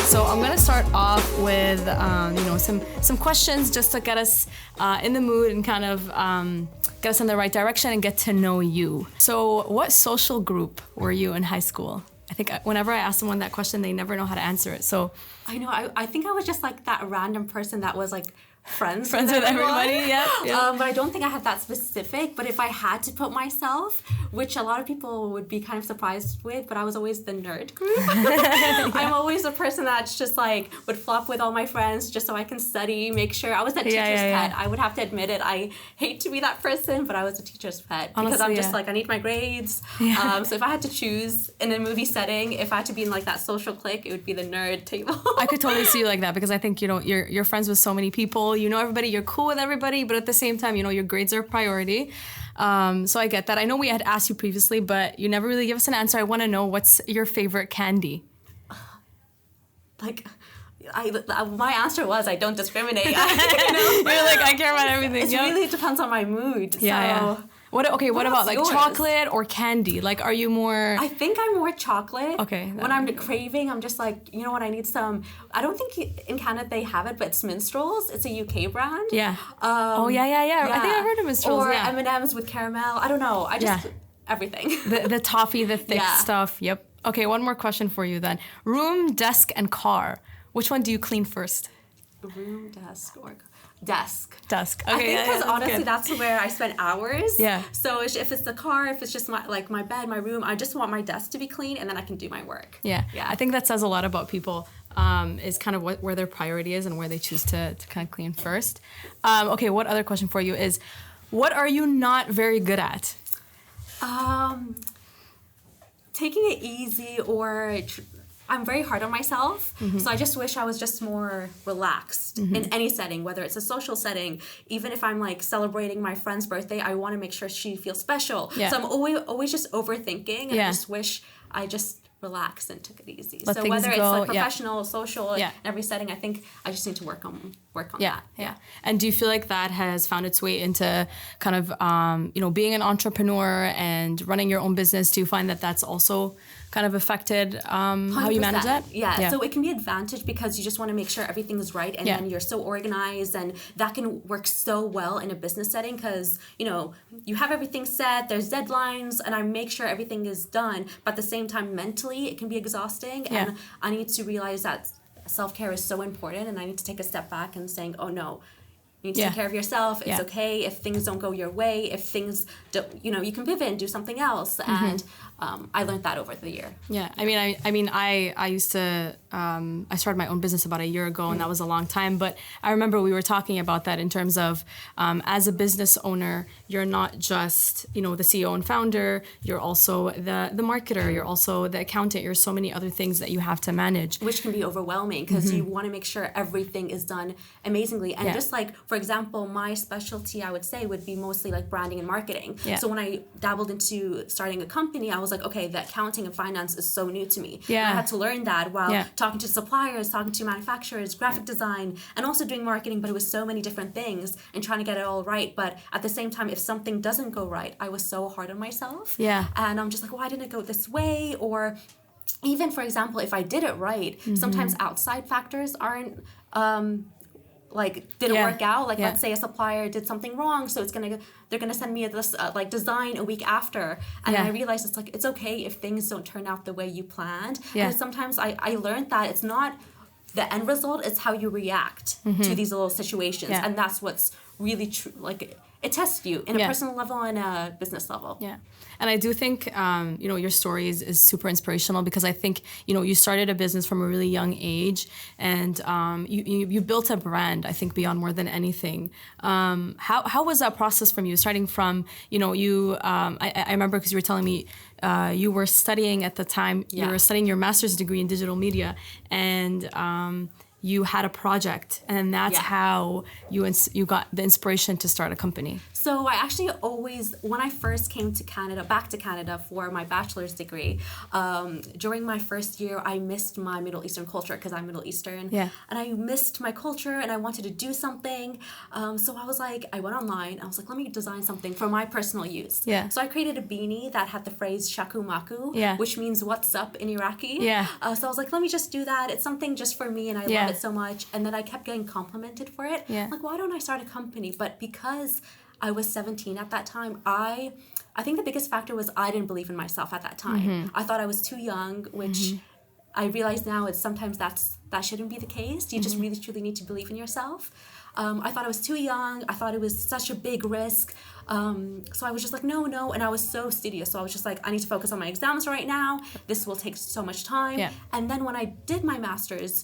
So I'm gonna start off with some questions just to get us in the mood and kind of get us in the right direction and get to know you. So what social group were you in high school? I think whenever I ask someone that question, they never know how to answer it. So I know. I think I was just like that random person that was like friends with everybody, yeah. But I don't think I had that specific. But if I had to put myself, which a lot of people would be kind of surprised with, but I was always the nerd group. I'm always the person that's just like would flop with all my friends just so I can study, make sure. I was that teacher's pet. I would have to admit it. I hate to be that person, but I was a teacher's pet. Honestly, because I'm just like, I need my grades. Yeah. So if I had to choose in a movie setting, if I had to be in like that social clique, it would be the nerd table. I could totally see you like that because I think, you're friends with so many people. You know everybody, you're cool with everybody, but at the same time, your grades are a priority. So I get that. I know we had asked you previously, but you never really give us an answer. I want to know, what's your favorite candy? My answer was I don't discriminate. You're like, I care about everything. It really depends on my mood. Yeah. So. What about like yours? Chocolate or candy? Like, are you more... I think I'm more chocolate. Okay. When I'm craving, I'm just like, you know what, I need some... I don't think in Canada they have it, but it's Minstrels. It's a UK brand. Yeah. Yeah. I think I've heard of Minstrels, Or M&M's with caramel. I don't know. I just... Everything. The toffee, the thick stuff. Yep. Okay, one more question for you then. Room, desk, and car. Which one do you clean first? Room, desk, or... Desk. Okay, I think because honestly, that's where I spend hours. Yeah. So if it's the car, if it's just my bed, my room, I just want my desk to be clean, and then I can do my work. Yeah. I think that says a lot about people. Is kind of where their priority is and where they choose to kind of clean first. Okay. What other question for you is, what are you not very good at? Taking it easy or. I'm very hard on myself, so I just wish I was just more relaxed in any setting, whether it's a social setting. Even if I'm like celebrating my friend's birthday, I want to make sure she feels special. Yeah. So I'm always just overthinking, and I just wish I just relaxed and took it easy. Let so whether it's go, like professional, social, in every setting, I think I just need to work on that. Yeah. And do you feel like that has found its way into kind of being an entrepreneur and running your own business? Do you find that that's also kind of affected how you manage that? Yeah. So it can be advantage because you just want to make sure everything is right, and then you're so organized, and that can work so well in a business setting because you have everything set, there's deadlines, and I make sure everything is done. But at the same time, mentally, it can be exhausting, and I need to realize that self-care is so important, and I need to take a step back and saying, oh no, you need to take care of yourself. It's okay if things don't go your way. If things don't, you can pivot and do something else. And I learned that over the year. Yeah, I used to. I started my own business about a year ago, and that was a long time. But I remember we were talking about that in terms of as a business owner, you're not just the CEO and founder. You're also the marketer. You're also the accountant. You're so many other things that you have to manage, which can be overwhelming because you want to make sure everything is done amazingly. And just like, for example, my specialty, I would say, would be mostly like branding and marketing. Yeah. So when I dabbled into starting a company, I was like, okay, the accounting and finance is so new to me. Yeah. And I had to learn that while talking to suppliers, talking to manufacturers, graphic design, and also doing marketing, but it was so many different things and trying to get it all right. But at the same time, if something doesn't go right, I was so hard on myself. Yeah. And I'm just like, why didn't it go this way? Or even, for example, if I did it right, sometimes outside factors aren't... didn't work out. Let's say a supplier did something wrong, so they're gonna send me this design a week after, and I realized it's okay if things don't turn out the way you planned. Because sometimes I learned that it's not the end result; it's how you react to these little situations, and that's what's really true. It tests you in a personal level and a business level. Yeah. And I do think, your story is super inspirational because I think, you started a business from a really young age and you built a brand, I think, beyond more than anything. How was that process from you? Starting from, I remember because you were telling me you were studying at the time, you were studying your master's degree in digital media and you had a project, and that's how you got the inspiration to start a company. So I actually always, when I first came to Canada, back to Canada for my bachelor's degree, during my first year, I missed my Middle Eastern culture because I'm Middle Eastern. Yeah. And I missed my culture and I wanted to do something. So I was like, I went online. I was like, let me design something for my personal use. Yeah. So I created a beanie that had the phrase shaku maku, which means what's up in Iraqi. Yeah. So I was like, let me just do that. It's something just for me and I love it so much. And then I kept getting complimented for it. Yeah. Like, why don't I start a company? But because I was 17 at that time, I think the biggest factor was I didn't believe in myself at that time. I thought I was too young, which I realize now is sometimes that shouldn't be the case. You just really truly need to believe in yourself. I thought I was too young. I thought it was such a big risk. So I was just like, no. And I was so studious. So I was just like, I need to focus on my exams right now. This will take so much time. Yeah. And then when I did my master's,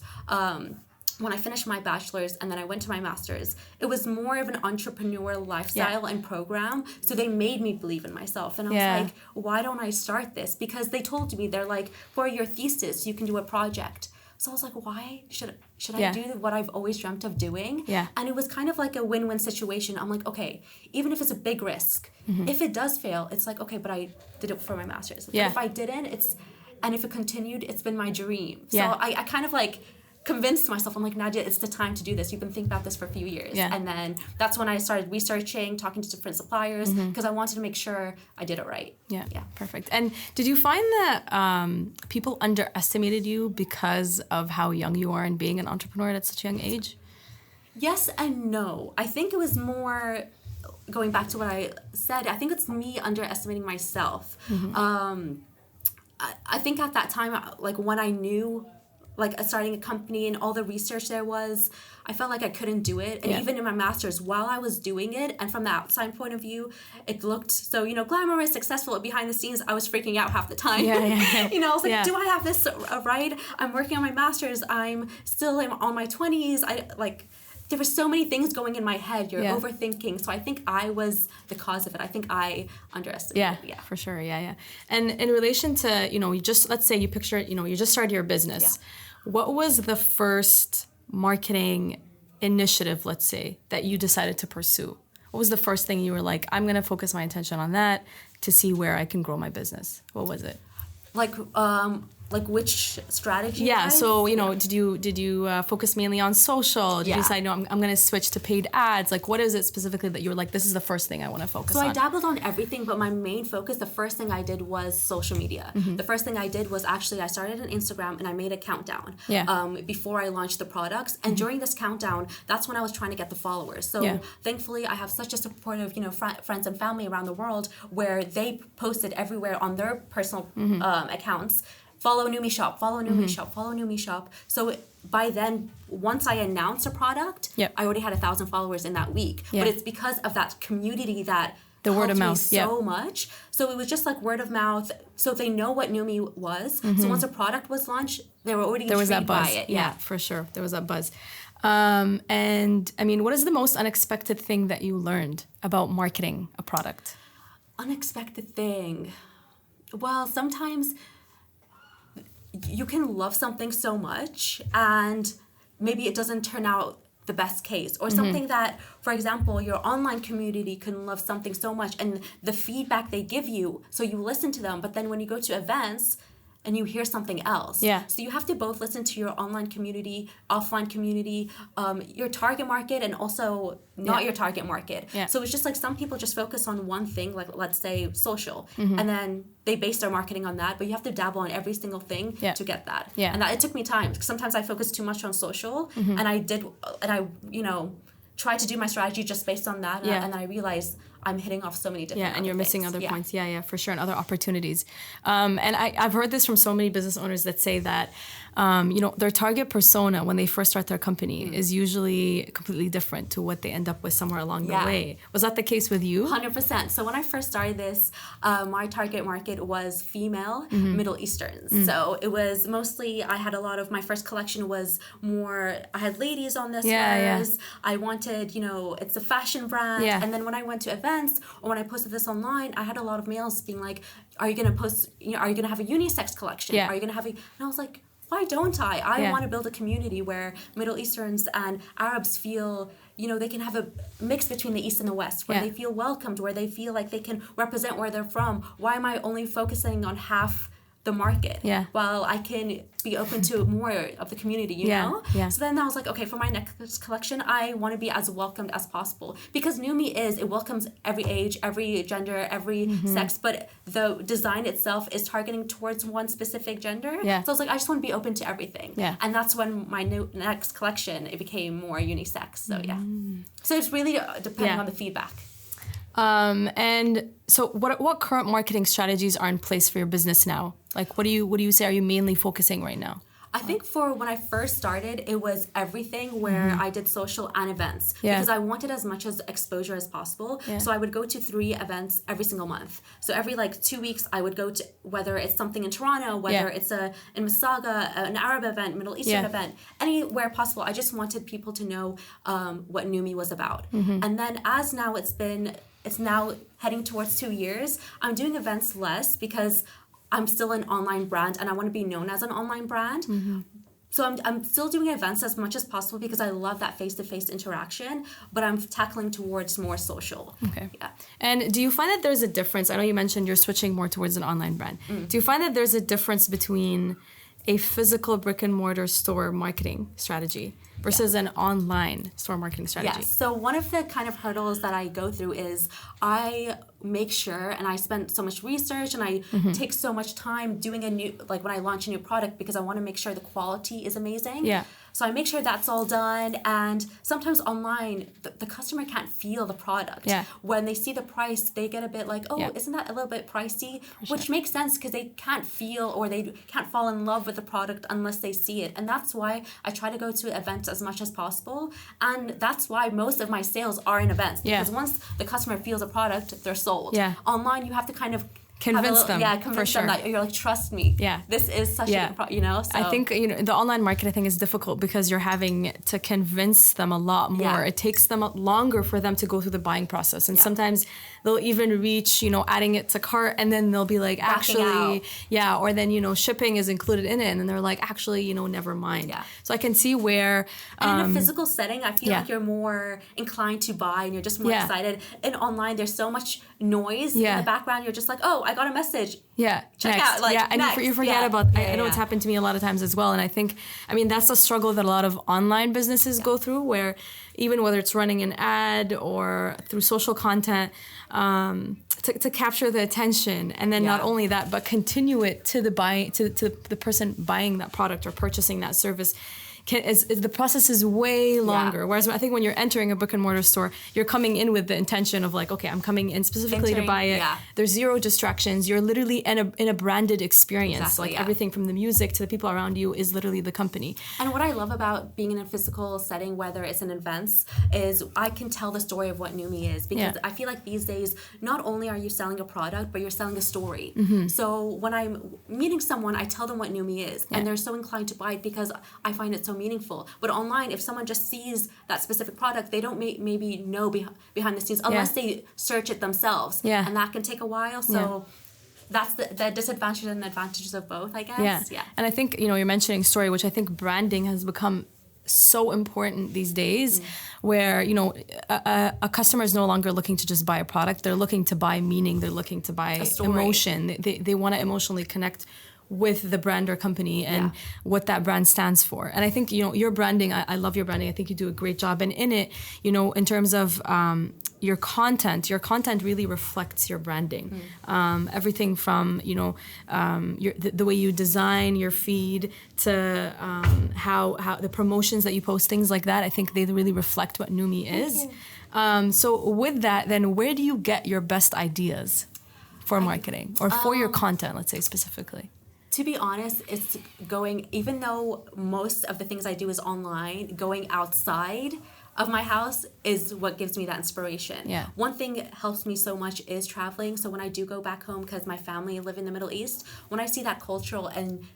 when I finished my bachelor's and then I went to my master's, it was more of an entrepreneur lifestyle and program. So they made me believe in myself. And I was like, why don't I start this? Because they told me, they're like, for your thesis, you can do a project. So I was like, why should I do what I've always dreamt of doing? Yeah. And it was kind of like a win-win situation. I'm like, okay, even if it's a big risk, if it does fail, it's like, okay, but I did it for my master's. But if I didn't, and if it continued, it's been my dream. So I kind of like convinced myself, I'm like, Nadia, it's the time to do this. You've been thinking about this for a few years. Yeah. And then that's when I started researching, talking to different suppliers, because I wanted to make sure I did it right. Yeah, perfect. And did you find that people underestimated you because of how young you are and being an entrepreneur at such a young age? Yes and no. I think it was more, going back to what I said, I think it's me underestimating myself. I think at that time, like when I knew, like starting a company and all the research there was, I felt like I couldn't do it. And even in my master's, while I was doing it, and from the outside point of view, it looked so, glamorous, successful. Behind the scenes, I was freaking out half the time. I was like, do I have this right? I'm working on my master's. I'm still on my 20s. There were so many things going in my head. You're overthinking. So I think I was the cause of it. I think I underestimated it. Yeah, for sure. Yeah. And in relation to, let's say you picture, you just started your business. Yeah. What was the first marketing initiative, let's say, that you decided to pursue? What was the first thing you were like, I'm going to focus my attention on that to see where I can grow my business? What was it? Like which strategy? Yeah, so did you focus mainly on social? Did you decide, no, I'm going to switch to paid ads? Like, what is it specifically that you were like, this is the first thing I want to focus on? So I dabbled on everything, but my main focus, the first thing I did was social media. The first thing I did was actually I started an Instagram and I made a countdown before I launched the products. And during this countdown, that's when I was trying to get the followers. So thankfully, I have such a supportive, friends and family around the world where they posted everywhere on their personal accounts. Follow Noomi Shop, follow Noomi Shop, follow Noomi Shop. So by then, once I announced a product, I already had 1,000 followers in that week. But it's because of that community that the word of mouth so much. So it was just like word of mouth. So they know what Noomi was. So once a product was launched, they were already intrigued by it. Yeah, for sure. There was that buzz. And I mean, what is the most unexpected thing that you learned about marketing a product? Unexpected thing. Well, sometimes you can love something so much and maybe it doesn't turn out the best case, or something that, for example, your online community can love something so much and the feedback they give you, so you listen to them, but then when you go to events and you hear something else. So you have to both listen to your online community, offline community, your target market, and also not your target market. So it's just like some people just focus on one thing, like let's say social, and then they base their marketing on that, but you have to dabble on every single thing to get that. And that it took me time. Sometimes I focused too much on social, and I tried to do my strategy just based on that, and then I realized I'm hitting off so many different and you're missing things. other points. Yeah, for sure, and other opportunities. And I've heard this from so many business owners that say that, their target persona when they first start their company is usually completely different to what they end up with somewhere along the way. Was that the case with you? 100%. So when I first started this, my target market was female Middle Easterns. So it was mostly, I had a lot of, my first collection was more, I had ladies on this. I wanted, it's a fashion brand. And then when I went to events or when I posted this online, I had a lot of males being like, are you going to post, are you going to have a unisex collection? Are you going to have and I was like, why don't I? I want to build a community where Middle Easterns and Arabs feel, they can have a mix between the East and the West, where they feel welcomed, where they feel like they can represent where they're from. Why am I only focusing on half the market? While I can be open to more of the community, you know? So then I was like, okay, for my next collection, I want to be as welcomed as possible. Because Noomi it welcomes every age, every gender, every sex, but the design itself is targeting towards one specific gender. So I was like, I just want to be open to everything. And that's when my next collection, it became more unisex. So so it's really depending on the feedback. And so what current marketing strategies are in place for your business now? Like, what do you say are you mainly focusing right now? I think for when I first started, it was everything where I did social and events because I wanted as much as exposure as possible. So I would go to 3 events every single month. So every 2 weeks, I would go to, whether it's something in Toronto, whether it's in Mississauga, an Arab event, Middle Eastern event, anywhere possible. I just wanted people to know what Noomi was about. And then as now it's now heading towards 2 years, I'm doing events less because I'm still an online brand and I want to be known as an online brand. So I'm still doing events as much as possible because I love that face-to-face interaction, but I'm tackling towards more social. Okay. And do you find that there's a difference? I know you mentioned you're switching more towards an online brand. Do you find that there's a difference between a physical brick and mortar store marketing strategy versus an online store marketing strategy? Yes. So one of the kind of hurdles that I go through is I make sure, and I spend so much research and I take so much time doing when I launch a new product because I want to make sure the quality is amazing. So I make sure that's all done. And sometimes online, the customer can't feel the product. When they see the price, they get a bit like, isn't that a little bit pricey? Which makes sense because they can't feel or they can't fall in love with the product unless they see it. And that's why I try to go to events as much as possible. And that's why most of my sales are in events. Because once the customer feels a product, they're sold. Online, you have to kind of convince them that you're like, trust me, this is such a good so. I think the online market I think is difficult because you're having to convince them a lot more. It takes them longer for them to go through the buying process, and sometimes they'll even reach adding it to cart, and then they'll be like, actually or then shipping is included in it, and then they're like, actually never mind. So I can see where and in a physical setting I feel like you're more inclined to buy and you're just more excited. In online there's so much noise in the background, you're just like, oh, I got a message. Check out. And you forget about. I know it's happened to me a lot of times as well. And I think, that's a struggle that a lot of online businesses go through, where even whether it's running an ad or through social content, to capture the attention, and then not only that, but continue it to the person buying that product or purchasing that service. The process is way longer. Whereas I think when you're entering a brick and mortar store, you're coming in with the intention of like, okay, I'm coming in specifically to buy it. There's zero distractions. You're literally in a branded experience. Everything from the music to the people around you is literally the company. And what I love about being in a physical setting, whether it's in events, is I can tell the story of what Noomi is. Because I feel like these days, not only are you selling a product, but you're selling a story. So when I'm meeting someone, I tell them what Noomi is. And they're so inclined to buy it because I find it so meaningful. But online, if someone just sees that specific product, they don't maybe know behind the scenes unless they search it themselves. And that can take a while. So that's the disadvantages and advantages of both, I guess. And I think, you're mentioning story, which I think branding has become so important these days, where, a customer is no longer looking to just buy a product. They're looking to buy meaning. They're looking to buy emotion. They want to emotionally connect with the brand or company and what that brand stands for. And I think, your branding, I love your branding. I think you do a great job. And in it, in terms of your content really reflects your branding. Everything from, the way you design your feed to how the promotions that you post, things like that. I think they really reflect what Noomi is. So with that, then where do you get your best ideas for marketing or for your content, let's say specifically? To be honest, it's even though most of the things I do is online, going outside of my house is what gives me that inspiration. One thing that helps me so much is traveling. So when I do go back home, because my family live in the Middle East, when I see that cultural and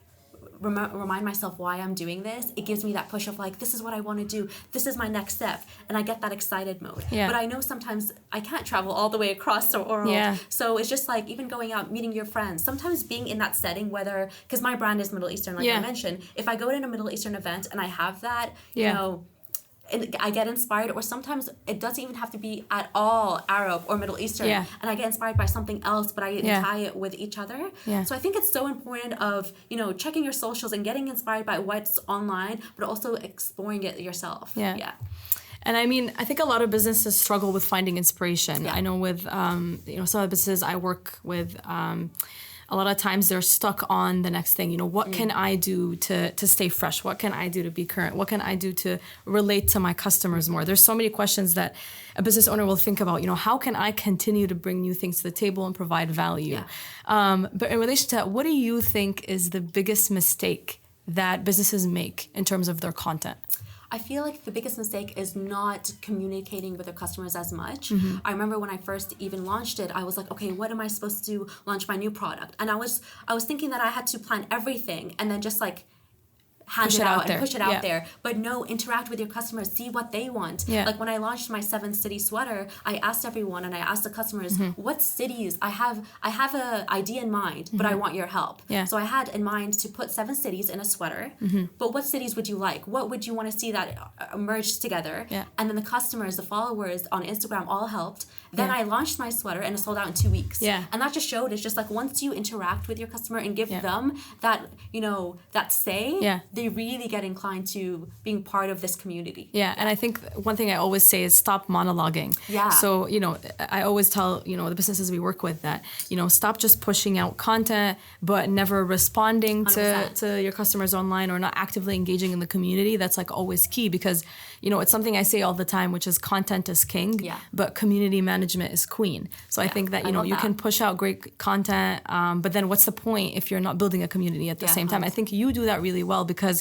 remind myself why I'm doing this, it gives me that push of like, this is what I want to do. This is my next step. And I get that excited mode. Yeah. But I know sometimes I can't travel all the way across the world. Yeah. So it's just like even going out, meeting your friends, sometimes being in that setting, whether, because my brand is Middle Eastern, like I mentioned, if I go to a Middle Eastern event and I have that, you know, and I get inspired, or sometimes it doesn't even have to be at all Arab or Middle Eastern, and I get inspired by something else, but I tie it with each other. So I think it's so important of, you know, checking your socials and getting inspired by what's online, but also exploring it yourself. And I mean, I think a lot of businesses struggle with finding inspiration. I know with, you know, some of the businesses I work with, a lot of times they're stuck on the next thing. You know, what can I do to stay fresh? What can I do to be current? What can I do to relate to my customers more? There's so many questions that a business owner will think about. You know, how can I continue to bring new things to the table and provide value? But in relation to that, what do you think is the biggest mistake that businesses make in terms of their content? I feel like the biggest mistake is not communicating with their customers as much. I remember when I first even launched it, I was like, okay, what am I supposed to launch my new product? And I was thinking that I had to plan everything and then just like hand it out and push it out there. But no, interact with your customers, see what they want. Like when I launched my 7-city sweater, I asked everyone and I asked the customers, what cities, I have an idea in mind, but I want your help. So I had in mind to put 7 cities in a sweater, but what cities would you like? What would you want to see that merge together? And then the customers, the followers on Instagram all helped. Then I launched my sweater and it sold out in 2 weeks. And that just showed, it's just like once you interact with your customer and give them that, you know, that say, they really get inclined to being part of this community. And I think one thing I always say is stop monologuing. So, you know, I always tell, you know, the businesses we work with that, you know, stop just pushing out content, but never responding to your customers online or not actively engaging in the community. That's like always key because, you know, it's something I say all the time, which is content is king, but community management is queen. So I think that, you know, you can push out great content, but then what's the point if you're not building a community at the same time? I think you do that really well because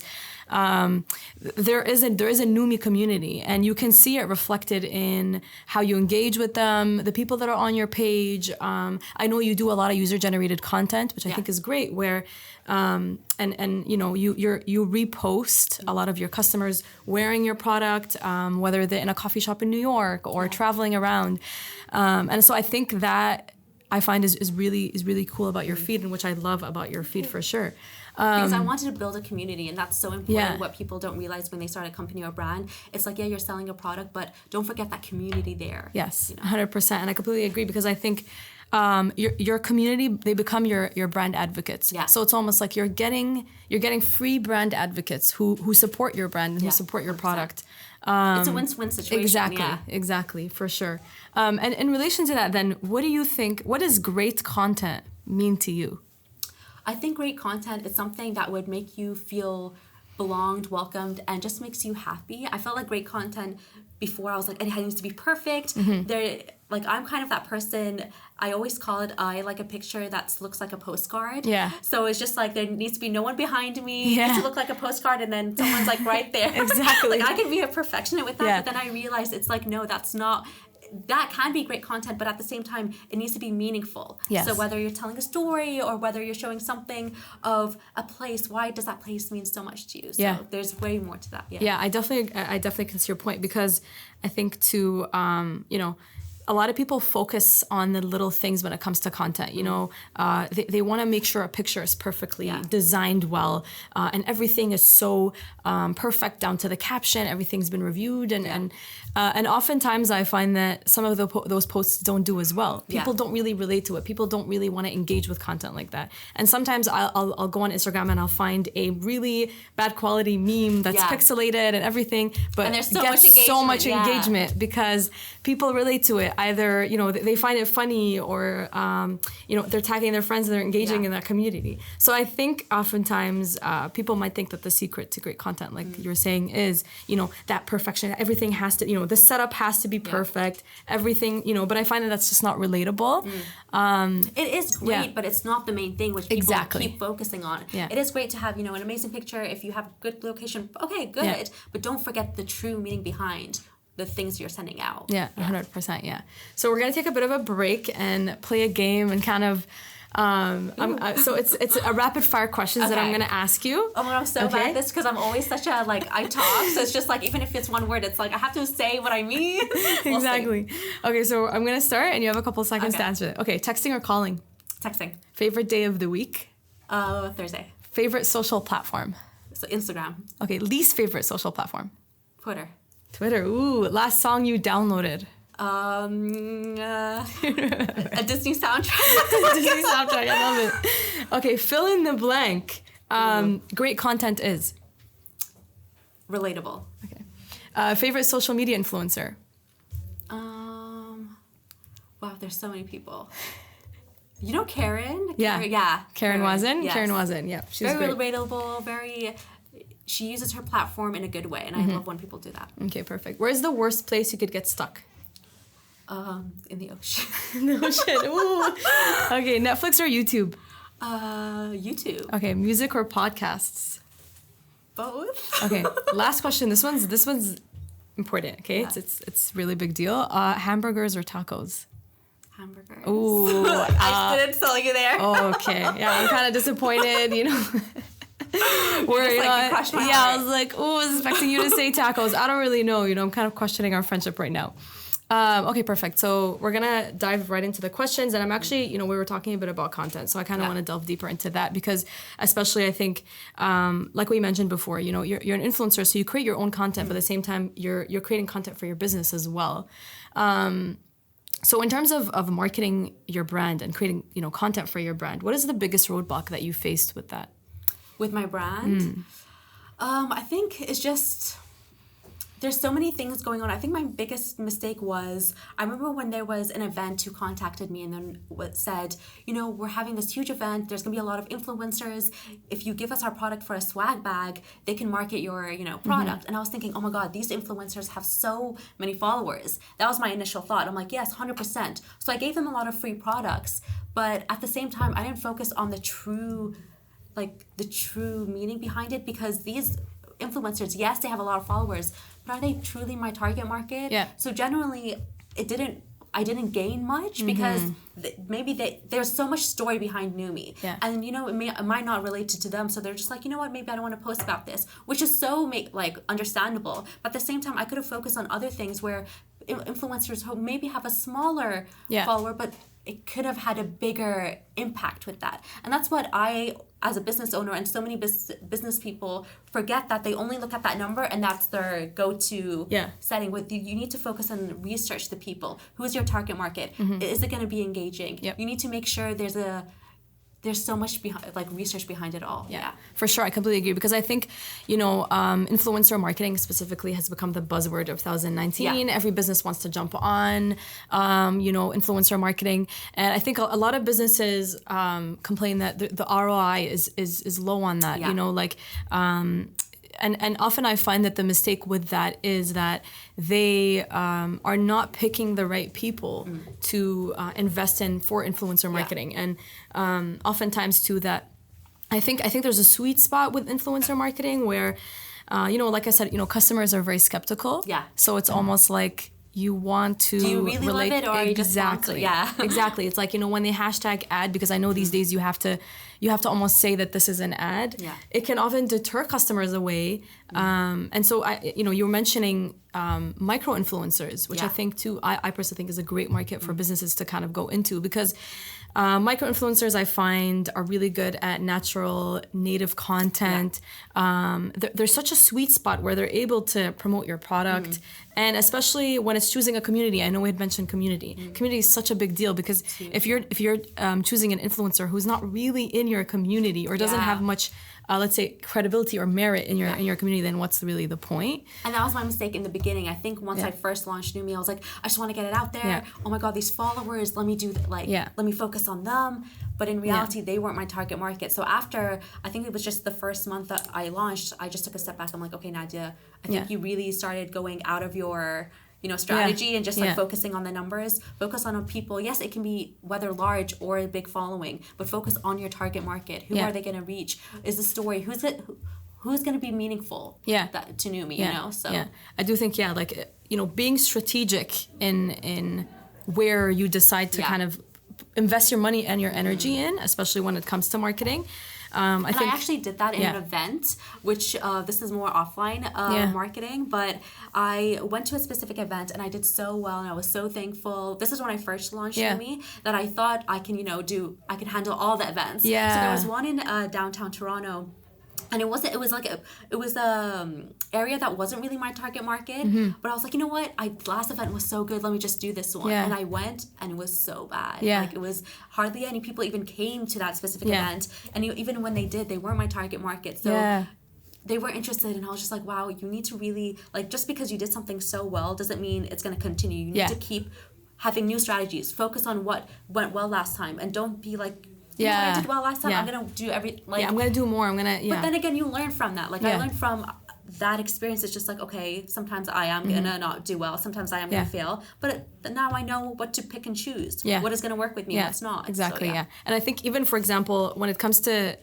there is a Noomi community, and you can see it reflected in how you engage with them, the people that are on your page. I know you do a lot of user-generated content, which I think is great. Where and you know you repost a lot of your customers wearing your product, whether they're in a coffee shop in New York or traveling around, and so I think that I find is really cool about your feed, and which I love about your feed for sure. Because I wanted to build a community, and that's so important. What people don't realize when they start a company or brand, it's like, you're selling a product, but don't forget that community there. Yes, 100%. And I completely agree because I think your community, they become your brand advocates. So it's almost like you're getting free brand advocates who support your brand and who support your 100%. Product. It's a win-win situation. Exactly, for sure. And in relation to that, then, what do you think? What does great content mean to you? I think great content is something that would make you feel belonged, welcomed, and just makes you happy. I felt like great content before, I was like, it needs to be perfect. Like, I'm kind of that person, I always call it, I like a picture that looks like a postcard. So it's just like, there needs to be no one behind me. It needs to look like a postcard, and then someone's like right there. Like, I can be a perfectionist with that, but then I realized it's like, no, that's not... That can be great content, but at the same time, it needs to be meaningful. So whether you're telling a story or whether you're showing something of a place, why does that place mean so much to you? So there's way more to that. I definitely can see your point, because I think to, you know, a lot of people focus on the little things when it comes to content. You know, they want to make sure a picture is perfectly designed well, and everything is so perfect down to the caption. Everything's been reviewed, and oftentimes I find that some of those posts don't do as well. People don't really relate to it. People don't really want to engage with content like that. And sometimes I'll go on Instagram and I'll find a really bad quality meme that's pixelated and everything, but and there's gets so much engagement because people relate to it. Either, you know, they find it funny, or you know, they're tagging their friends and they're engaging in that community. So I think oftentimes people might think that the secret to great content, like you're saying, is, you know, that perfection. Everything has to, you know, the setup has to be perfect. Everything, you know, but I find that that's just not relatable. It is great, but it's not the main thing, which people keep focusing on. It is great to have, you know, an amazing picture. If you have good location, okay, good. But don't forget the true meaning behind the things you're sending out. 100%. So we're going to take a bit of a break and play a game and kind of So it's a rapid fire questions that I'm gonna ask you. Oh my God, I'm so bad at this because I'm always such a I talk. So it's just even if it's one word, it's I have to say what I mean. Exactly. Okay, so I'm gonna start, and you have a couple seconds to answer it. Okay, texting or calling? Texting. Favorite day of the week? Thursday. Favorite social platform? So Instagram. Okay, least favorite social platform? Twitter. Ooh, last song you downloaded? A Disney soundtrack. Disney soundtrack, I love it. Okay, fill in the blank. Great content is? Relatable. Okay. Favorite social media influencer? Wow, there's so many people. You know Karen? Yeah. Karen Wazin? Yes. Karen Wazin, yeah. She's very great. relatable, she uses her platform in a good way, and I love when people do that. Okay, perfect. Where's the worst place you could get stuck? In the ocean. In the ocean, ooh. Okay, Netflix or YouTube? YouTube. Okay, music or podcasts? Both. Okay, last question. This one's important, okay? Yeah. It's really big deal. Hamburgers or tacos? Hamburgers. Ooh. I didn't sell you there. Okay. Yeah, I'm kind of disappointed, you know. Crushed my heart. I was like, I was expecting you to say tacos. I don't really know, I'm kind of questioning our friendship right now. Okay, perfect. So we're gonna dive right into the questions, and I'm actually, we were talking a bit about content, so I kind of want to delve deeper into that because, especially, I think, like we mentioned before, you're an influencer, so you create your own content, but at the same time, you're creating content for your business as well. So in terms of marketing your brand and creating, content for your brand, what is the biggest roadblock that you faced with that? With my brand? I think it's just, there's so many things going on. I think my biggest mistake was, I remember when there was an event who contacted me and then said, we're having this huge event. There's going to be a lot of influencers. If you give us our product for a swag bag, they can market your, product. And I was thinking, oh my God, these influencers have so many followers. That was my initial thought. I'm like, yes, 100%. So I gave them a lot of free products. But at the same time, I didn't focus on the true meaning behind it, because these influencers, yes, they have a lot of followers, but are they truly my target market? Yeah. So generally, I didn't gain much because there's so much story behind Noomi. Yeah. And it might not relate to them, so they're just like, you know what, maybe I don't want to post about this, which is so understandable. But at the same time, I could have focused on other things where influencers who maybe have a smaller follower, but it could have had a bigger impact with that. And that's what I, as a business owner, and so many business people forget, that they only look at that number and that's their go-to setting. With you need to focus and research the people. Who is your target market? Is it going to be engaging? Yep. You need to make sure there's so much research behind it all. Yeah, for sure. I completely agree, because I think, influencer marketing specifically has become the buzzword of 2019. Yeah. Every business wants to jump on, influencer marketing. And I think a lot of businesses complain that the ROI is low on that, And often I find that the mistake with that is that they are not picking the right people to invest in for influencer marketing. And oftentimes too, that I think there's a sweet spot with influencer marketing where, like I said, customers are very skeptical. Yeah. So it's almost like you want to do you really relate, love it, or are you just exactly. Exactly. It's like, when they hashtag ad, because I know these days you have to almost say that this is an ad. Yeah. It can often deter customers away. And so you were mentioning micro influencers, which I think too, I personally think is a great market for businesses to kind of go into, because micro influencers, I find, are really good at natural, native content. There's such a sweet spot where they're able to promote your product, and especially when it's choosing a community. I know we had mentioned community. Community is such a big deal, because if you're choosing an influencer who's not really in your community or doesn't have much, let's say, credibility or merit in your community, then what's really the point? And that was my mistake in the beginning. I think once I first launched Noomi, I was like, I just want to get it out there. Yeah. Oh my God, these followers, let me do that. Let me focus on them. But in reality, they weren't my target market. So after, I think it was just the first month that I launched, I just took a step back. I'm like, okay, Nadia, I think you really started going out of your strategy and just focusing on the numbers. Focus on people. Yes, it can be whether large or a big following, but focus on your target market. Who are they going to reach? Is the story, who's going to be meaningful to Noomi, So I do think, being strategic in where you decide to kind of invest your money and your energy in, especially when it comes to marketing. I actually did that in an event, which this is more offline marketing, but I went to a specific event and I did so well and I was so thankful. This is when I first launched Noomi, that I thought I can, I can handle all the events. Yeah. So there was one in downtown Toronto. And it was area that wasn't really my target market, but I was like, you know what? Last event was so good. Let me just do this one. And I went, and it was so bad. Yeah. Like, it was hardly any people even came to that specific event, and even when they did, they weren't my target market. So they weren't interested, and I was just like, wow, you need to really, like, just because you did something so well doesn't mean it's going to continue. You need to keep having new strategies. Focus on what went well last time, and don't be like, I did well last time. I'm gonna do I'm gonna do more. But then again, you learn from that. Like I learned from that experience. It's just like, okay, sometimes I am gonna not do well. Sometimes I am gonna fail. But now I know what to pick and choose. What is gonna work with me, what's not. Exactly. So, and I think even, for example, when it comes to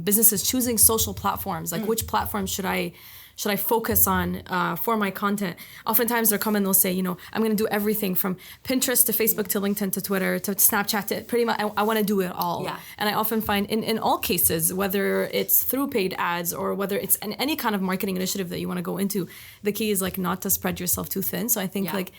businesses choosing social platforms, like which platform should I focus on for my content? Oftentimes they'll come and they'll say, I'm going to do everything from Pinterest to Facebook to LinkedIn to Twitter to Snapchat to pretty much, I want to do it all. Yeah. And I often find in all cases, whether it's through paid ads or whether it's any kind of marketing initiative that you want to go into, the key is like not to spread yourself too thin. So I think like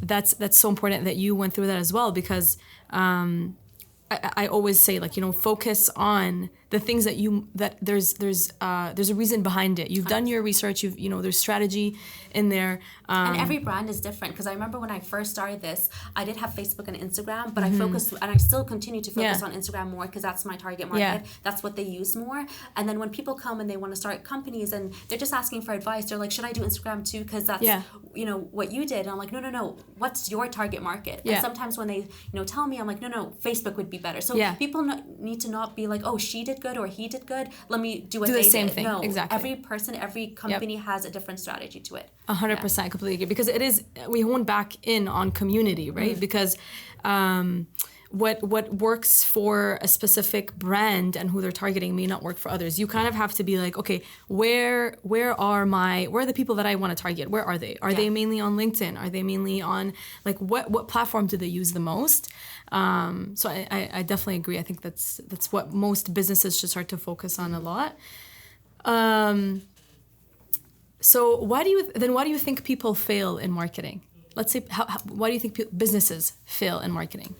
that's so important that you went through that as well, because I always say, like, focus on the things that there's a reason behind it. You've done your research. There's strategy in there. And every brand is different, because I remember when I first started this, I did have Facebook and Instagram, but I focused, and I still continue to focus on Instagram more, because that's my target market. Yeah. That's what they use more. And then when people come and they want to start companies and they're just asking for advice, they're like, should I do Instagram too? Because that's what you did. And I'm like, no. What's your target market? Yeah. And sometimes when they tell me, I'm like, no, Facebook would be better. So people need to not be like, oh, she did good or he did good, let me do what they did. Do the same thing. No, exactly. Every person, every company has a different strategy to it. 100%, completely agree. Because it is, we hone back in on community, right? Because what works for a specific brand and who they're targeting may not work for others. You kind of have to be like, okay, where are the people that I want to target? Where are they? Are they mainly on LinkedIn? Are they mainly on, like, what platform do they use the most? So I definitely agree. I think that's what most businesses should start to focus on a lot. So why do you think people fail in marketing? Let's say, why do you think businesses fail in marketing?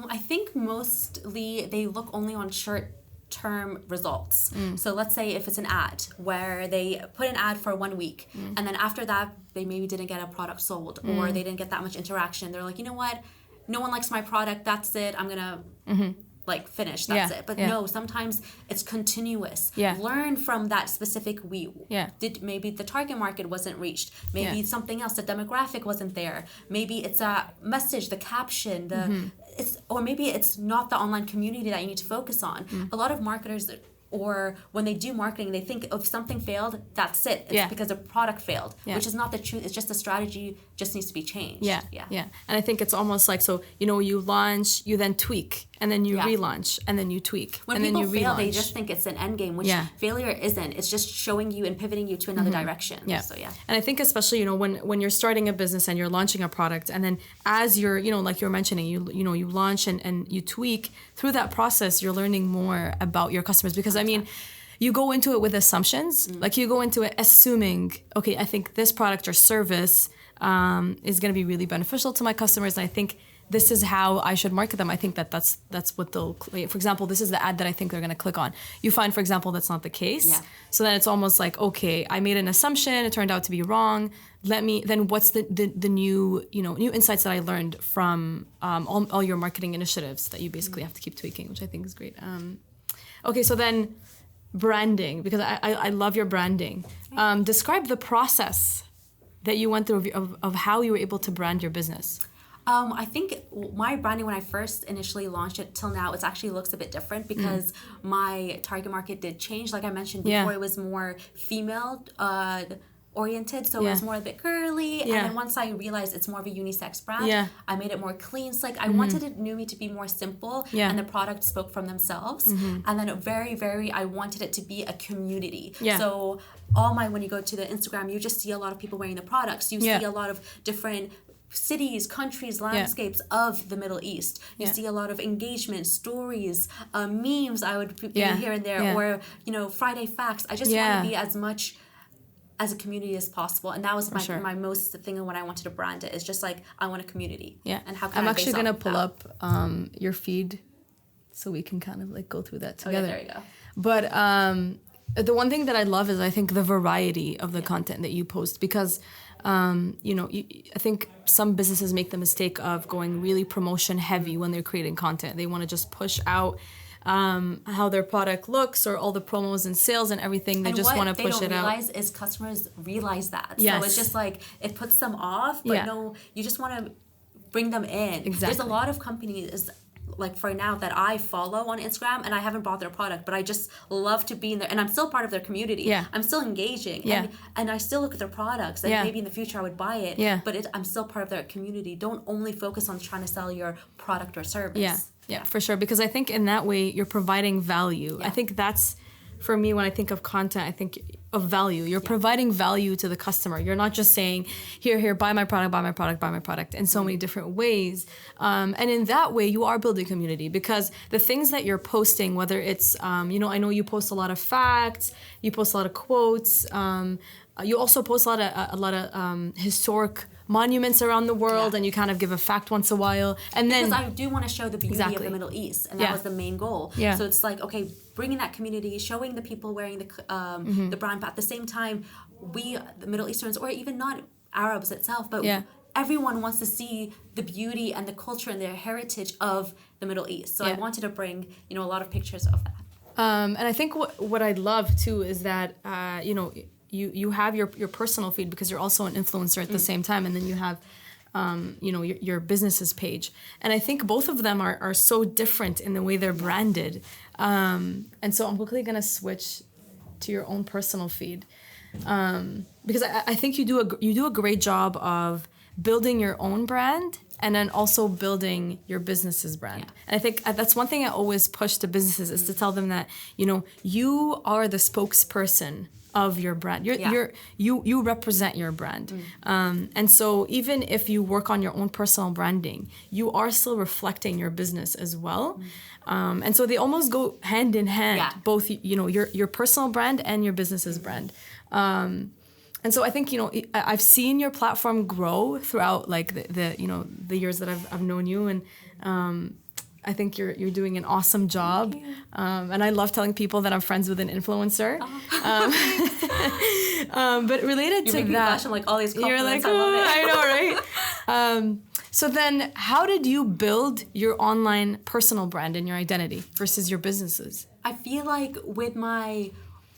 I think mostly they look only on short-term results. So let's say if it's an ad where they put an ad for 1 week, and then after that they maybe didn't get a product sold, or they didn't get that much interaction. They're like, you know what? No one likes my product. That's it. I'm gonna finish. That's it. But no, sometimes it's continuous. Learn from that specific week. Maybe the target market wasn't reached. Maybe something else. The demographic wasn't there. Maybe it's a message, the caption, or maybe it's not the online community that you need to focus on. A lot of marketers, or when they do marketing, they think if something failed, that's it. It's because the product failed, which is not the truth. It's just the strategy just needs to be changed. And I think it's almost like, so, you launch, you then tweak, and then you relaunch, and then you tweak, when and then you relaunch. When people fail, they just think it's an end game, which failure isn't. It's just showing you and pivoting you to another direction. So And I think especially, when you're starting a business and you're launching a product, and then as you're, like you're mentioning, you launch and you tweak, through that process, you're learning more about your customers. Because I mean, you go into it with assumptions. Like, you go into it assuming, okay, I think this product or service is going to be really beneficial to my customers, and I think this is how I should market them. I think that's what they'll, for example, this is the ad that I think they're going to click on. You find, for example, that's not the case. So then it's almost like, okay, I made an assumption, it turned out to be wrong. Then what's the new insights that I learned from all your marketing initiatives that you basically have to keep tweaking, which I think is great. Okay, so then branding, because I love your branding. Describe the process that you went through of how you were able to brand your business. I think my branding, when I first initially launched it till now, it actually looks a bit different, because my target market did change. Like I mentioned before, it was more female oriented, so it was more a bit girly. And then once I realized it's more of a unisex brand, I made it more clean. So like I wanted Noomi to be more simple, and the product spoke from themselves. And then I wanted it to be a community. So when you go to the Instagram, you just see a lot of people wearing the products. You see a lot of different cities, countries, landscapes of the Middle East. You see a lot of engagement, stories, memes I would put here and there, or, you know, Friday facts. I just want to be as much as a community as possible, and that was my most thing when I wanted to brand it. Is just like, I want a community. Yeah, and how can I'm I actually base gonna off pull that? up your feed, so we can kind of like go through that together. Oh, yeah, there you go. But the one thing that I love is I think the variety of the content that you post, because you know, I think some businesses make the mistake of going really promotion heavy when they're creating content. They want to just push out how their product looks, or all the promos and sales and everything. They just want to push it out. What they don't realize is customers realize that. Yes. So it's just like, it puts them off, but no, you just want to bring them in. Exactly. There's a lot of companies, like for now, that I follow on Instagram, and I haven't bought their product, but I just love to be in there, and I'm still part of their community. Yeah. I'm still engaging, and I still look at their products, and maybe in the future I would buy it. Yeah. But I'm still part of their community. Don't only focus on trying to sell your product or service. Yeah, for sure. Because I think in that way you're providing value. I think that's, for me, when I think of content, I think of value. You're providing value to the customer. You're not just saying, here, buy my product in so many different ways. And in that way, you are building community, because the things that you're posting, whether it's, you know, I know you post a lot of facts, you post a lot of quotes, you also post a lot of historic monuments around the world, and you kind of give a fact once a while. And then, because I do want to show the beauty of the Middle East, and that was the main goal. So it's like, okay, bringing that community, showing the people wearing the brand, but at the same time, the Middle Easterns, or even not Arabs itself, but everyone wants to see the beauty and the culture and their heritage of the Middle East. So I wanted to bring, you know, a lot of pictures of that. And I think what I'd love too is that, you know, you have your personal feed, because you're also an influencer at the same time, and then you have you know, your business's page, and I think both of them are so different in the way they're branded, and so I'm quickly gonna switch to your own personal feed, because I think you do a great job of building your own brand, and then also building your business's brand. And I think that's one thing I always push to businesses, is to tell them that, you know, you are the spokesperson of your brand. You represent your brand. And so even if you work on your own personal branding, you are still reflecting your business as well. And so they almost go hand in hand, both, you know, your personal brand and your business's brand. And so I think, you know, I've seen your platform grow throughout like the you know, the years that I've known you, and I think you're doing an awesome job, and I love telling people that I'm friends with an influencer. But related to that, blush, like all these compliments, you're like, I love it. I know, right? So then, how did you build your online personal brand and your identity versus your businesses? I feel like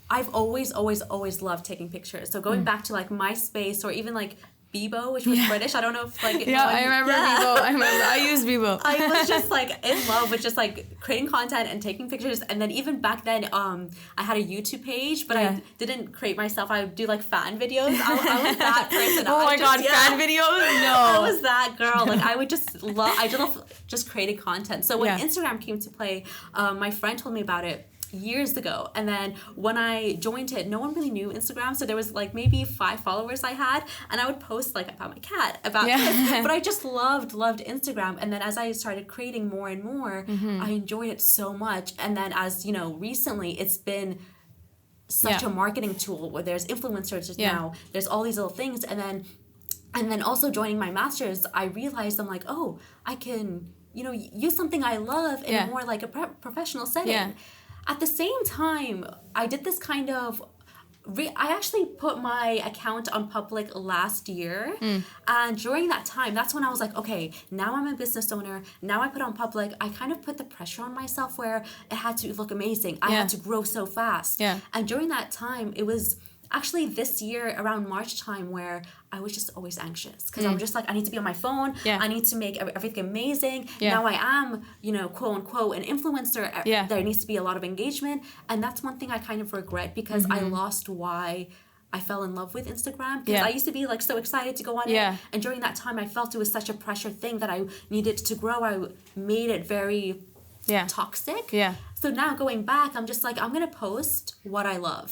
I've always loved taking pictures. So going back to like MySpace, or even like Bebo, which was British. I don't know if like... I remember Bebo. I used Bebo. I was just like in love with just like creating content and taking pictures. And then even back then, I had a YouTube page, but I didn't create myself. I would do like fan videos. I was that person. Oh my God, fan videos? No. I was that girl. Like I would just love just creating content. So when Instagram came to play, my friend told me about it years ago, and then when I joined it, no one really knew Instagram, so there was like maybe 5 followers I had, and I would post like about my cat, about this, but I just loved Instagram. And then as I started creating more and more, I enjoyed it so much. And then as you know, recently it's been such a marketing tool, where there's influencers now, there's all these little things, and then also joining my master's, I realized I'm like, oh, I can, you know, use something I love in more like a professional setting. At the same time, I did this kind of... I actually put my account on public last year. And during that time, that's when I was like, okay, now I'm a business owner. Now I put on public. I kind of put the pressure on myself where it had to look amazing. I had to grow so fast. And during that time, it was... actually this year around March time where I was just always anxious, because I'm just like, I need to be on my phone. I need to make everything amazing. Now I am, you know, quote unquote, an influencer. There needs to be a lot of engagement. And that's one thing I kind of regret, because I lost why I fell in love with Instagram, because I used to be like so excited to go on it. And during that time, I felt it was such a pressure thing that I needed to grow. I made it very toxic. So now going back, I'm just like, I'm going to post what I love.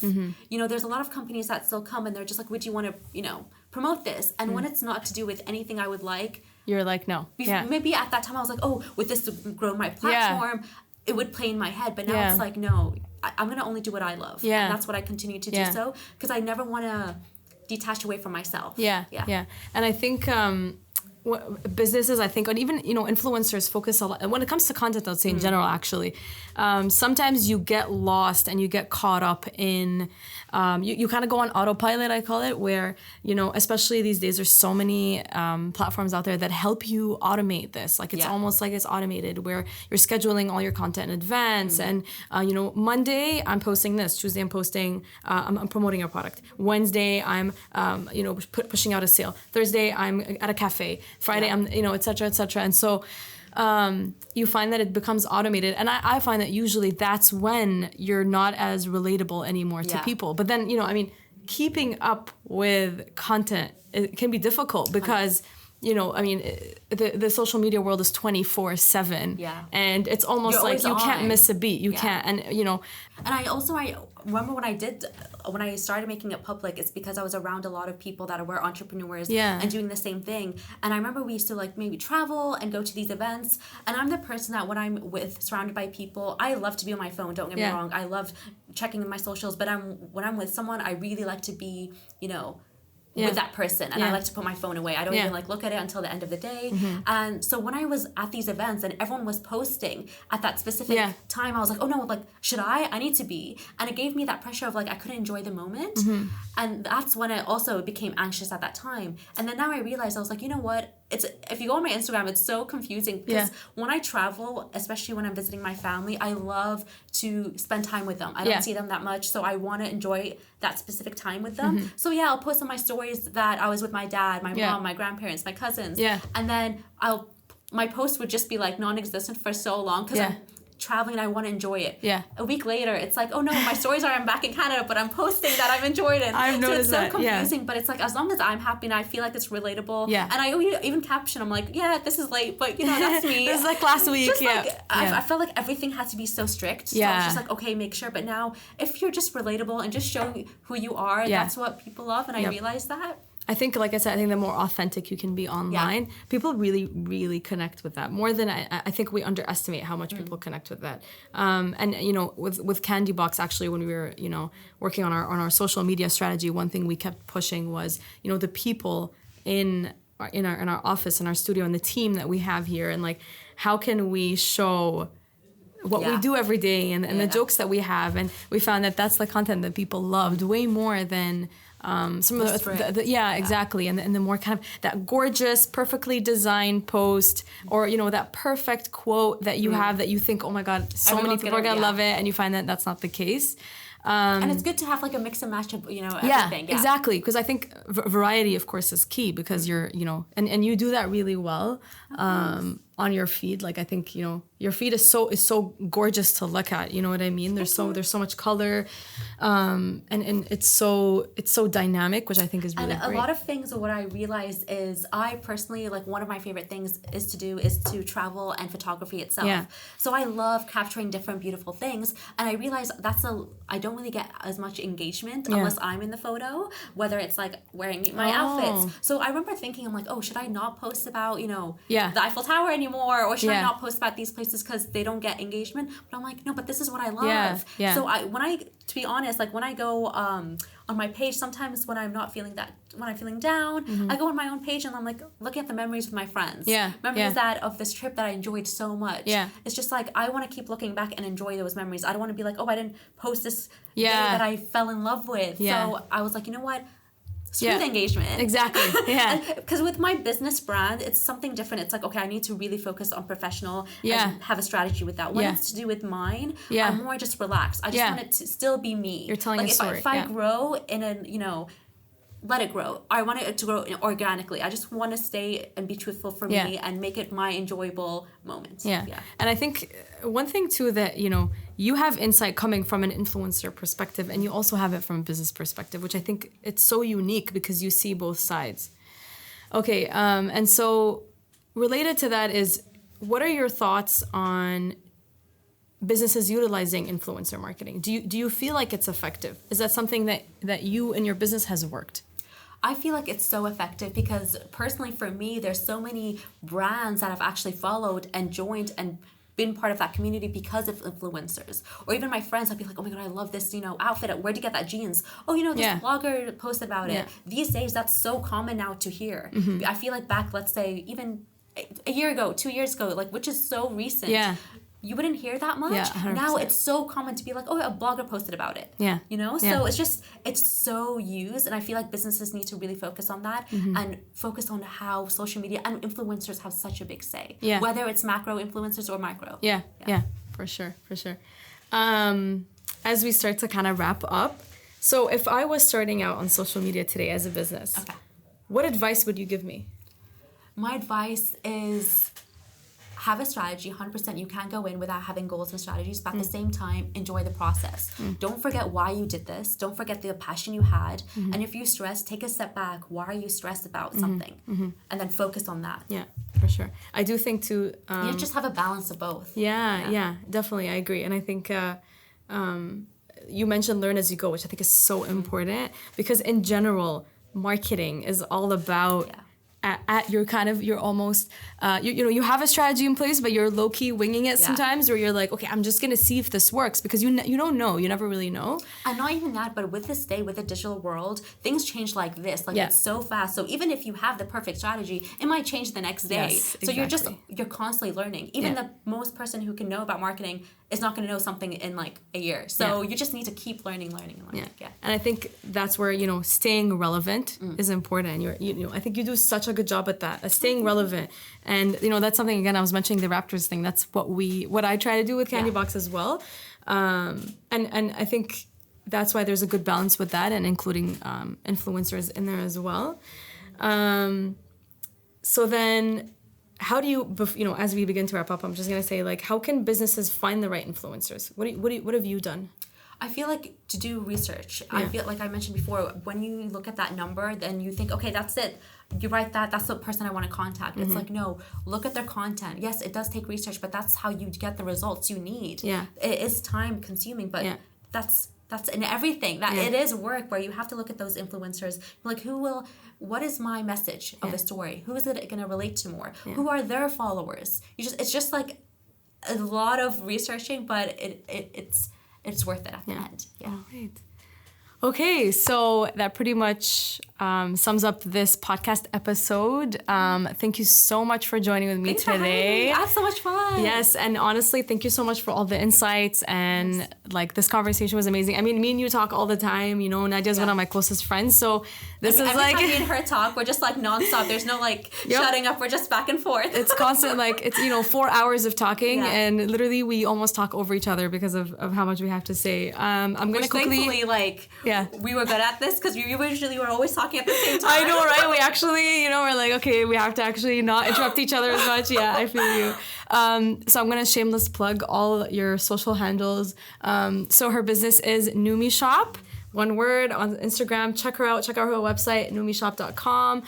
You know, there's a lot of companies that still come and they're just like, would you want to, you know, promote this. And when it's not to do with anything I would like, you're like, no. Maybe at that time I was like, oh, with this to grow my platform, it would play in my head. But now it's like, no, I'm going to only do what I love. Yeah. And that's what I continue to do so. Because I never want to detach away from myself. Yeah. And I think businesses, I think, and even, influencers focus a lot, when it comes to content, I'd say in general, actually, sometimes you get lost and you get caught up in, you kind of go on autopilot, I call it, where, especially these days, there's so many platforms out there that help you automate this. Like, it's almost like it's automated, where you're scheduling all your content in advance. And, Monday, I'm posting this. Tuesday, I'm posting, I'm promoting a product. Wednesday, I'm, pushing out a sale. Thursday, I'm at a cafe. Friday, I'm, et cetera, et cetera. And so you find that it becomes automated. And I find that usually that's when you're not as relatable anymore to people. But then, keeping up with content, it can be difficult because, the social media world is 24/7. Yeah. And it's almost like you can't miss a beat. You can't. And, And I remember when I started making it public, it's because I was around a lot of people that were entrepreneurs and doing the same thing. And I remember we used to like maybe travel and go to these events. And I'm the person that when I'm surrounded by people, I love to be on my phone. Don't get me wrong. I love checking my socials. But when I'm with someone, I really like to be, with that person, and I like to put my phone away. I don't even look at it until the end of the day. And so when I was at these events and everyone was posting at that specific time, I was like, oh no, like, should I need to be. And it gave me that pressure of like I couldn't enjoy the moment. And that's when I also became anxious at that time. And then now I realized, I was like, you know what, if you go on my Instagram, it's so confusing because when I travel, especially when I'm visiting my family, I love to spend time with them. I don't see them that much, so I want to enjoy that specific time with them. So I'll post on my stories that I was with my dad, my mom, my grandparents, my cousins. And then my post would just be like non-existent for so long because I'm traveling and I want to enjoy it. A week later, it's like, oh no, my stories are I'm back in Canada, but I'm posting that I've enjoyed it. I've noticed that. So it's so confusing, but it's like as long as I'm happy and I feel like it's relatable. And I even caption, I'm like, this is late, but that's me. This is like last week. Just I felt like everything had to be so strict. So I was just like, okay, make sure. But now if you're just relatable and just showing who you are, that's what people love. And I realized that. I think, like I said, the more authentic you can be online, people really, really connect with that. More than I think we underestimate how much people connect with that. And with Candybox, actually, when we were working on our social media strategy, one thing we kept pushing was the people in our office, in our studio, and the team that we have here, and like how can we show what we do every day and the jokes that we have, and we found that that's the content that people loved way more than. Some of exactly, and the more kind of that gorgeous, perfectly designed post, or that perfect quote that you have that you think, oh my God, so many people are gonna love it, and you find that that's not the case. And it's good to have like a mix and match of everything. Exactly, because I think variety, of course, is key because you're and you do that really well on your feed. Like I think your feed is so gorgeous to look at. You know what I mean? There's so much color, and it's so dynamic, which I think is really great. And a lot of things, what I realized is I personally, like, one of my favorite things is to travel and photography itself. So I love capturing different beautiful things, and I realized I don't really get as much engagement unless I'm in the photo, whether it's like wearing my outfits. So I remember thinking, I'm like, oh, should I not post about the Eiffel Tower anymore, or should I not post about these places because they don't get engagement? But I'm like, no, but this is what I love. So to be honest, like when I go on my page, sometimes when I'm feeling down, I go on my own page and I'm like looking at the memories with my friends. Memories of this trip that I enjoyed so much. It's just like I want to keep looking back and enjoy those memories. I don't want to be like, oh, I didn't post this day that I fell in love with. So I was like, you know what? Screw the engagement. Exactly. Because with my business brand, it's something different. It's like, okay, I need to really focus on professional and have a strategy with that. When it's to do with mine, I'm more just relaxed. I just want it to still be me. You're telling a story. If I grow in let it grow. I want it to grow organically. I just want to stay and be truthful for me and make it my enjoyable moment. And I think one thing too that, you have insight coming from an influencer perspective, and you also have it from a business perspective, which I think it's so unique because you see both sides. Okay. And so related to that is, what are your thoughts on businesses utilizing influencer marketing? Do you feel like it's effective? Is that something that you and your business has worked? I feel like it's so effective because personally for me, there's so many brands that I've actually followed and joined and been part of that community because of influencers. Or even my friends, I'd be like, oh my God, I love this, outfit. Where'd you get that jeans? Oh, this blogger posted about it. These days, that's so common now to hear. I feel like back, let's say, even a year ago, 2 years ago, like, which is so recent. Yeah. You wouldn't hear that much. Yeah, now it's so common to be like, oh, a blogger posted about it. Yeah. So it's so used, and I feel like businesses need to really focus on that and focus on how social media and influencers have such a big say. Yeah. Whether it's macro influencers or micro. Yeah. For sure. As we start to kind of wrap up, so if I was starting out on social media today as a business, what advice would you give me? My advice is have a strategy. 100% you can't go in without having goals and strategies, but at the same time, enjoy the process. Don't forget why you did this. Don't forget the passion you had. And if you stress, take a step back. Why are you stressed about something? And then focus on that. Yeah, for sure. I do think too... you just have a balance of both. Yeah, definitely. I agree. And I think you mentioned learn as you go, which I think is so important because in general, marketing is all about... At your kind of, you're almost, you have a strategy in place, but you're low-key winging it sometimes, where you're like, okay, I'm just going to see if this works, because you don't know. You never really know. And not even that, but with this day, with the digital world, things change like this. Like, it's so fast. So even if you have the perfect strategy, it might change the next day. Yes, so you're constantly learning. Even the most person who can know about marketing is not going to know something in like a year. So you just need to keep learning. Yeah. And I think that's where, staying relevant is important. And I think you do such a good job at that, staying relevant. And, that's something, again, I was mentioning the Raptors thing. That's what I try to do with Candybox as well. And I think that's why there's a good balance with that and including influencers in there as well. So then... how do you, as we begin to wrap up, I'm just going to say, like, how can businesses find the right influencers? What have you done? I feel like to do research. I feel like I mentioned before, when you look at that number, then you think, okay, that's it. You write that's the person I want to contact. It's like, no, look at their content. Yes, it does take research, but that's how you get the results you need. Yeah. It is time consuming, but that's in everything. It is work where you have to look at those influencers. Like, what is my message of the story? Who is it going to relate to more? Who are their followers? It's just like a lot of researching, but it's worth it at the end. Yeah. All right. Okay, so that pretty much sums up this podcast episode. Thank you so much for joining with me today. I had so much fun. Yes, and honestly, thank you so much for all the insights and like this conversation was amazing. I mean, me and you talk all the time. Nadia's one of my closest friends, so this is every like time me and her talk, we're just like nonstop. There's no like shutting up. We're just back and forth. It's constant, like it's 4 hours of talking, and literally we almost talk over each other because of how much we have to say. I'm gonna quickly thankfully we were good at this because we usually were always talking at the same time. I know, right? We actually, we're like, okay, we have to actually not interrupt each other as much. Yeah, I feel you. So I'm going to shameless plug all your social handles. So her business is Noomi Shop, one word, on Instagram. Check her out. Check out her website, noomishop.com.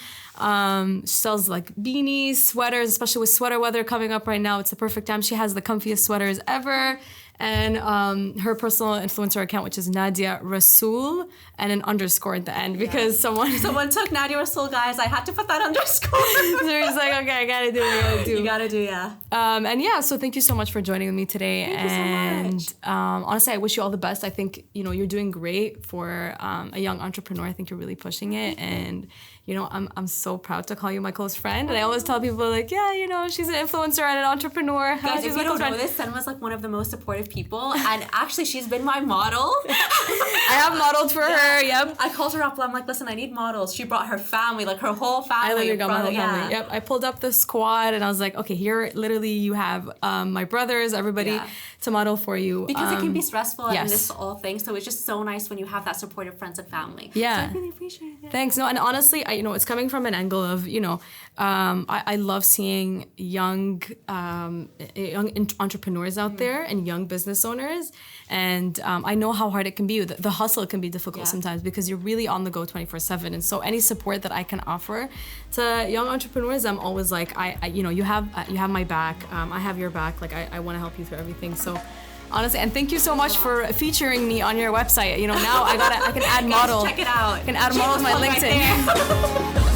She sells like beanies, sweaters, especially with sweater weather coming up right now. It's the perfect time. She has the comfiest sweaters ever. And her personal influencer account, which is Nadia Rassoul, and an underscore at the end because someone took Nadia Rassoul, guys. I had to put that underscore. So you're just like, okay, I gotta do. You gotta do, yeah. So thank you so much for joining with me today. Thank you so much. Honestly, I wish you all the best. I think you're doing great for a young entrepreneur. I think you're really pushing it, and I'm so proud to call you my close friend. And I always tell people like, she's an influencer and an entrepreneur. Guys, if you don't know this, Sen was like one of the most supportive people, and actually she's been my model. I have modeled for her. Yep. I called her up. I'm like, listen, I need models. She brought her family, like her whole family. I literally got my whole family. Yep. I pulled up the squad and I was like, okay, here literally you have my brothers, everybody to model for you. Because it can be stressful in this all thing. So it's just so nice when you have that supportive friends and family. Yeah. So I really appreciate it. Thanks. No, and honestly, it's coming from an angle of, I love seeing young entrepreneurs out there and young business owners. And I know how hard it can be. The hustle can be difficult sometimes because you're really on the go 24/7. And so any support that I can offer to young entrepreneurs, I'm always like, you have my back. I have your back. Like I want to help you through everything. So honestly. And thank you so much for featuring me on your website. You know, now I can add model. Check it out. I can add model to my LinkedIn. Right